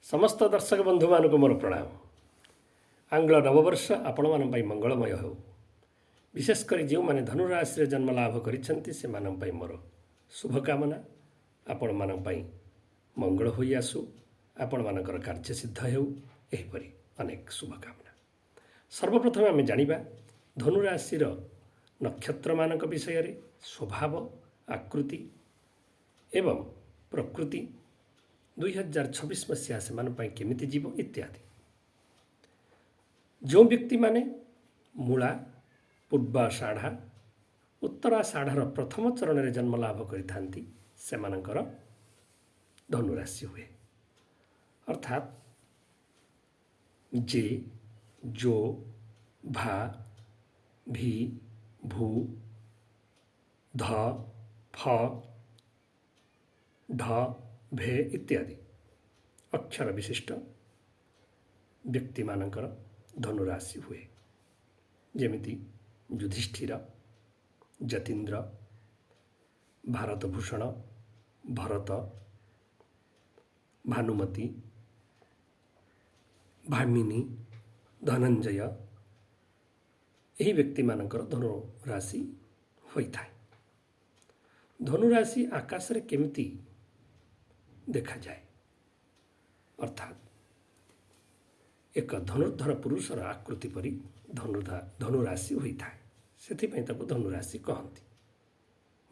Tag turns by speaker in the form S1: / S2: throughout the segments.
S1: समस्त दर्शक बंधु मानक मोर प्रणाम। आंग्ल नववर्ष आपण मान मंगलमय हो। विशेषकर जो मैंने धनुराशि जन्म लाभ कर मोर शुभकामना। आपण मान मंगल हो आसु, आपण मानकर कार्य सिद्ध होपरी अनेक शुभकामना। सर्वप्रथम आम जानिबा धनुराशि नक्षत्र मानक विषय रे, स्वभाव, आकृति एवं प्रकृति 2026 मसीहा से केमिति जीव इत्यादि। जो व्यक्ति माने मूला, पूर्वाषाढ़ा, उत्तराषाढ़ार प्रथम चरण में जन्म लाभ करिथांती सेमानंकर धनुराशि हुए। अर्थात जे, जो, भा, भी, भू, ध, फ, ढ, भे इत्यादि अक्षर विशिष्ट व्यक्ति मानकर धनुराशि हुए। जेमिति युधिष्ठिर, जतीन्द्र, भारतभूषण, भरत, भानुमती, भामिनी, धनंजय यही व्यक्ति मानकर धनुराशि होता है। धनुराशि आकाश रे केमिति देखा जाए, अर्थात एक धनुर्धर पुरुषर आकृति परी धनुराशि होता है। से धनुराशि कहती।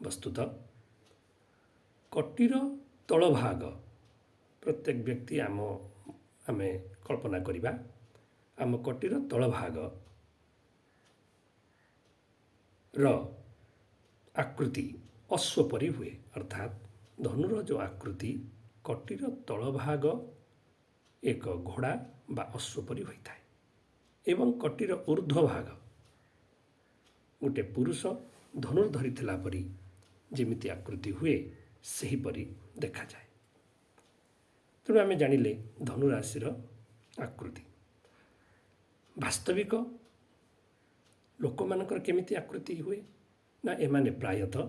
S1: वस्तुतः कटीर तल भाग प्रत्येक व्यक्ति आमे कल्पना करिबा, आम कटीर तल भाग र आकृति अश्वपरी हुए। अर्थात धनुर जो आकृति कटीर तल भाग एक घोड़ा बा अश्वपरी होता है एवं कटीर ऊर्ध्व भाग गोटे पुरुष धनुर धरी परी जेमिति आकृति हुए सही परी देखा जाए। तेणु आम जानिले धनुराशि आकृति। वास्तविक लोक मानकर केमिति आकृति हुए ना, एमाने प्रायतः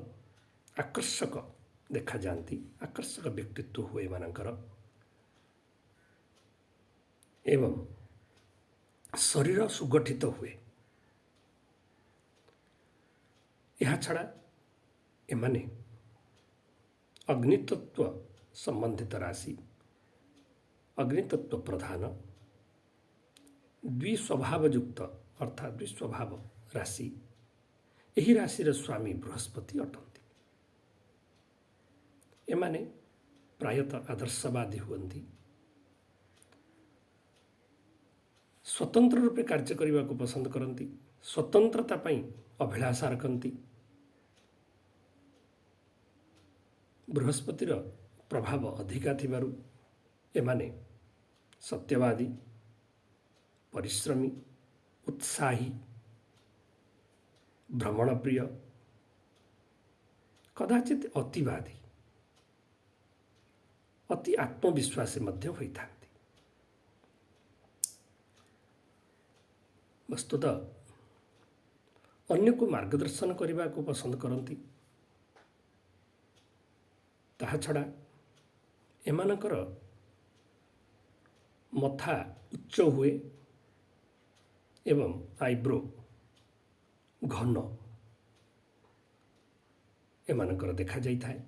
S1: आकर्षक देखा जाती, आकर्षक व्यक्तित्व हुए मानकर एवं शरीर सुगठित हुए। यह छड़ा एमाने अग्नितत्व संबंधित राशि, अग्नितत्व प्रधान, द्विस्वभावयुक्त अर्थात द्विस्वभाव राशि, यही राशि स्वामी बृहस्पति अटंती। एमाने प्रायतः आदर्शवादी हुअन्ति, स्वतंत्र रूपे कार्य करने को पसंद करती, स्वतंत्रता पाई अभिलाषा रखती। बृहस्पतिर प्रभाव अधिका थिबारु एमाने सत्यवादी, परिश्रमी, उत्साही, भ्रमणप्रिय, कदाचित अतिवादी, अति आत्मविश्वासी मध्य होता। वस्तुतः अन्य को मार्गदर्शन करने को पसंद करती। ताहा छड़ा एमानकर मथा उच्च हुए एवं आईब्रो घन एमानकर देखा जाता है।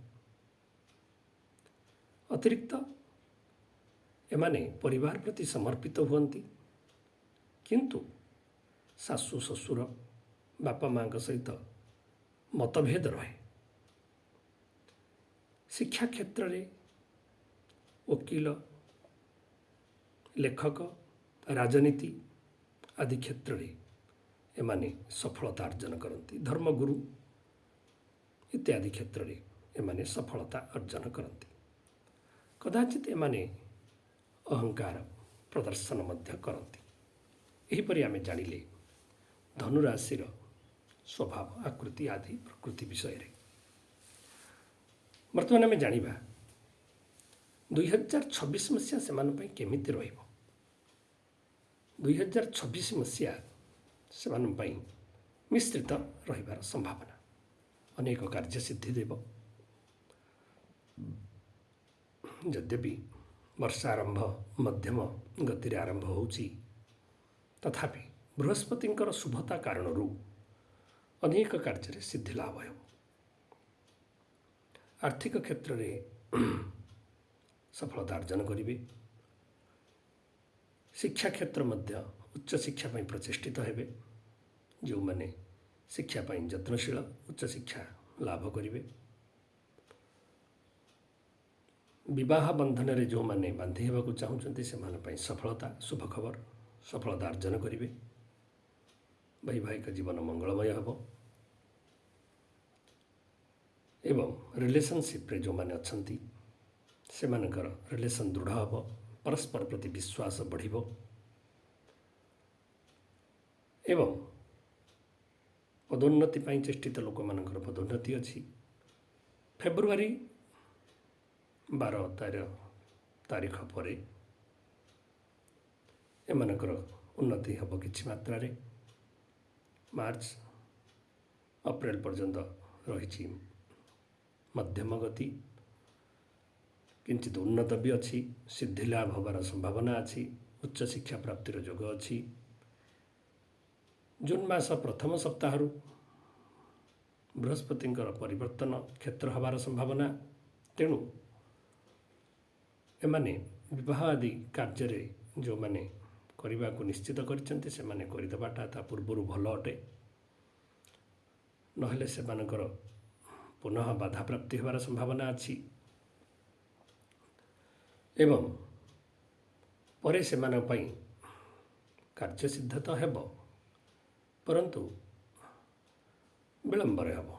S1: अतिरिक्त एमाने परिवार प्रति समर्पित हुअन्ति, किंतु सासु ससुर बापा माँ सहित मतभेद रहे। शिक्षा क्षेत्र रे वकील, लेखक, राजनीति आदि क्षेत्र रे एमाने सफलता अर्जन करती। धर्मगुरु इत्यादि क्षेत्र रे एमाने सफलता अर्जन करती। कदाचित एमाने अहंकार प्रदर्शन मध्य करती। एहीपरि आमे जानिले धनुराशि स्वभाव, आकृति आदि प्रकृति विषय रे। बर्तमान आमे जानिबा 2026 मसीहा से केमिति रहिबो। 2026 मसीहा से मिश्रित रहिबार संभावना, अनेक कार्य सिद्धि देव। यद्यपि ବର୍ଷା ଆରମ୍ଭ ମଧ୍ୟମ ଗତିରେ ଆରମ୍ଭ ହେଉଛି, ତଥାପି ବୃହସ୍ପତିଙ୍କର ଶୁଭତା କାରଣରୁ ଅନେକ କାର୍ଯ୍ୟରେ ସିଦ୍ଧି ଲାଭ ହେବ। ଆର୍ଥିକ କ୍ଷେତ୍ରରେ ସଫଳତା ଅର୍ଜନ କରିବେ। ଶିକ୍ଷା କ୍ଷେତ୍ର ମଧ୍ୟ ଉଚ୍ଚଶିକ୍ଷା ପାଇଁ ପ୍ରଚେଷ୍ଟିତ ହେବେ। ଯେଉଁମାନେ ଶିକ୍ଷା ପାଇଁ ଯତ୍ନଶୀଳ ଉଚ୍ଚଶିକ୍ଷା ଲାଭ କରିବେ। ବିବାହ ବନ୍ଧନରେ ଯେଉଁମାନେ ବାନ୍ଧି ହେବାକୁ ଚାହୁଁଛନ୍ତି ସେମାନଙ୍କ ପାଇଁ ସଫଳତା, ଶୁଭ ଖବର, ସଫଳତା ଅର୍ଜନ କରିବେ। ବୈବାହିକ ଜୀବନ ମଙ୍ଗଳମୟ ହେବ ଏବଂ ରିଲେସନସିପ୍ରେ ଯେଉଁମାନେ ଅଛନ୍ତି ସେମାନଙ୍କର ରିଲେସନ୍ ଦୃଢ଼ ହେବ, ପରସ୍ପର ପ୍ରତି ବିଶ୍ୱାସ ବଢ଼ିବ ଏବଂ ପଦୋନ୍ନତି ପାଇଁ ଚେଷ୍ଟିତ ଲୋକମାନଙ୍କର ପଦୋନ୍ନତି ଅଛି। ଫେବୃଆରୀ 12 ତାରିଖ ପରେ ଏମାନଙ୍କର ଉନ୍ନତି ହେବ କିଛି ମାତ୍ରାରେ। ମାର୍ଚ୍ଚ ଅପ୍ରିଲ ପର୍ଯ୍ୟନ୍ତ ରହିଛି ମଧ୍ୟମ ଗତି, କିଞ୍ଚିତ ଉନ୍ନତ ବି ଅଛି। ସିଦ୍ଧି ଲାଭ ହେବାର ସମ୍ଭାବନା ଅଛି। ଉଚ୍ଚଶିକ୍ଷା ପ୍ରାପ୍ତିର ଯୋଗ ଅଛି। ଜୁନ୍ ମାସ ପ୍ରଥମ ସପ୍ତାହରୁ ବୃହସ୍ପତିଙ୍କର ପରିବର୍ତ୍ତନ କ୍ଷେତ୍ର ହେବାର ସମ୍ଭାବନା। ତେଣୁ ଏମାନେ ବିବାହ ଆଦି କାର୍ଯ୍ୟରେ ଯେଉଁମାନେ କରିବାକୁ ନିଶ୍ଚିତ କରିଛନ୍ତି ସେମାନେ କରିଦେବାଟା ତା ପୂର୍ବରୁ ଭଲ ଅଟେ। ନହେଲେ ସେମାନଙ୍କର ପୁନଃ ବାଧାପ୍ରାପ୍ତି ହେବାର ସମ୍ଭାବନା ଅଛି ଏବଂ ପରେ ସେମାନଙ୍କ ପାଇଁ କାର୍ଯ୍ୟସିଦ୍ଧ ତ ହେବ, ପରନ୍ତୁ ବିଳମ୍ବରେ ହେବ,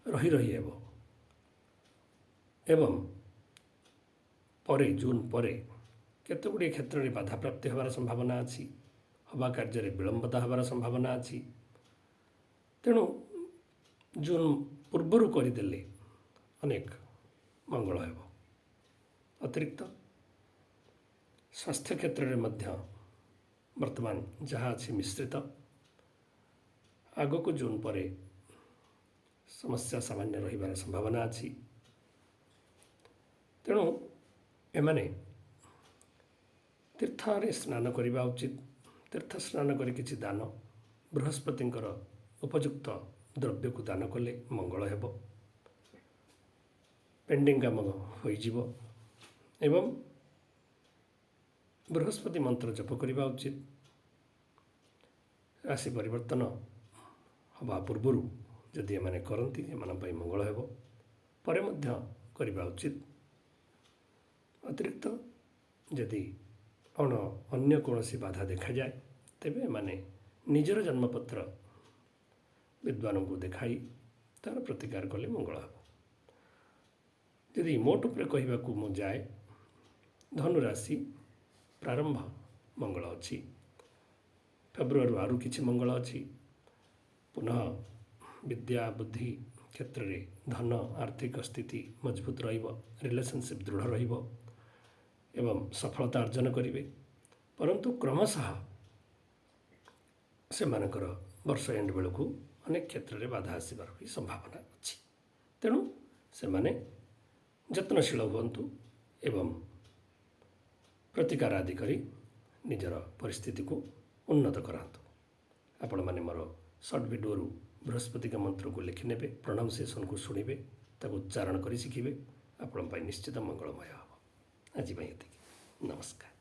S1: ରହି ହେବ ଏବଂ ପରେ ଜୁନ୍ ପରେ କେତେଗୁଡ଼ିଏ କ୍ଷେତ୍ରରେ ବାଧାପ୍ରାପ୍ତି ହେବାର ସମ୍ଭାବନା ଅଛି। ହେବା କାର୍ଯ୍ୟରେ ବିଳମ୍ବତା ହେବାର ସମ୍ଭାବନା ଅଛି। ତେଣୁ ଜୁନ୍ ପୂର୍ବରୁ କରିଦେଲେ ଅନେକ ମଙ୍ଗଳ ହେବ। ଅତିରିକ୍ତ ସ୍ୱାସ୍ଥ୍ୟ କ୍ଷେତ୍ରରେ ମଧ୍ୟ ବର୍ତ୍ତମାନ ଯାହା ଅଛି ମିଶ୍ରିତ। ଆଗକୁ ଜୁନ୍ ପରେ ସମସ୍ୟା ସାମାନ୍ୟ ରହିବାର ସମ୍ଭାବନା ଅଛି। ତେଣୁ ଏମାନେ ତୀର୍ଥରେ ସ୍ନାନ କରିବା ଉଚିତ। ତୀର୍ଥ ସ୍ନାନ କରି କିଛି ଦାନ, ବୃହସ୍ପତିଙ୍କର ଉପଯୁକ୍ତ ଦ୍ରବ୍ୟକୁ ଦାନ କଲେ ମଙ୍ଗଳ ହେବ। ପେଣ୍ଡିଂ କାମ ହୋଇଯିବ ଏବଂ ବୃହସ୍ପତି ମନ୍ତ୍ର ଜପ କରିବା ଉଚିତ। ରାଶି ପରିବର୍ତ୍ତନ ହେବା ପୂର୍ବରୁ ଯଦି ଏମାନେ କରନ୍ତି ଏମାନଙ୍କ ପାଇଁ ମଙ୍ଗଳ ହେବ। ପରେ ମଧ୍ୟ କରିବା ଉଚିତ। ଅତିରିକ୍ତ ଯଦି ଅନ୍ୟ କୌଣସି ବାଧା ଦେଖାଯାଏ ତେବେ ଏମାନେ ନିଜର ଜନ୍ମପତ୍ର ବିଦ୍ୱାନଙ୍କୁ ଦେଖାଇ ତା'ର ପ୍ରତିକାର କଲେ ମଙ୍ଗଳ ହେବ। ଯଦି ମୋଟ ଉପରେ କହିବାକୁ ମୁଁ ଯାଏ, ଧନୁରାଶି ପ୍ରାରମ୍ଭ ମଙ୍ଗଳ ଅଛି। ଫେବୃଆରୀରୁ ଆରୁ କିଛି ମଙ୍ଗଳ ଅଛି। ପୁନଃ ବିଦ୍ୟା ବୁଦ୍ଧି କ୍ଷେତ୍ରରେ ଧନ ଆର୍ଥିକ ସ୍ଥିତି ମଜବୁତ ରହିବ, ରିଲେସନସିପ୍ ଦୃଢ଼ ରହିବ ଏବଂ ସଫଳତା ଅର୍ଜନ କରିବେ। ପରନ୍ତୁ କ୍ରମଶଃ ସେମାନଙ୍କର ବର୍ଷ ଏଣ୍ଡ ବେଳକୁ ଅନେକ କ୍ଷେତ୍ରରେ ବାଧା ଆସିବାର ବି ସମ୍ଭାବନା ଅଛି। ତେଣୁ ସେମାନେ ଯତ୍ନଶୀଳ ହୁଅନ୍ତୁ ଏବଂ ପ୍ରତିକାର ଆଦି କରି ନିଜର ପରିସ୍ଥିତିକୁ ଉନ୍ନତ କରାନ୍ତୁ। ଆପଣମାନେ ମୋର ସର୍ଟ ଭିଡ଼ିଓରୁ ବୃହସ୍ପତିଙ୍କ ମନ୍ତ୍ରକୁ ଲେଖିନେବେ, ପ୍ରନାଉନ୍ସିଏସନ୍କୁ ଶୁଣିବେ, ତାକୁ ଉଚ୍ଚାରଣ କରି ଶିଖିବେ। ଆପଣଙ୍କ ପାଇଁ ନିଶ୍ଚିତ ମଙ୍ଗଳମୟ ହେବ। ଆଜି ପାଇଁ ଏତିକି। ନମସ୍କାର।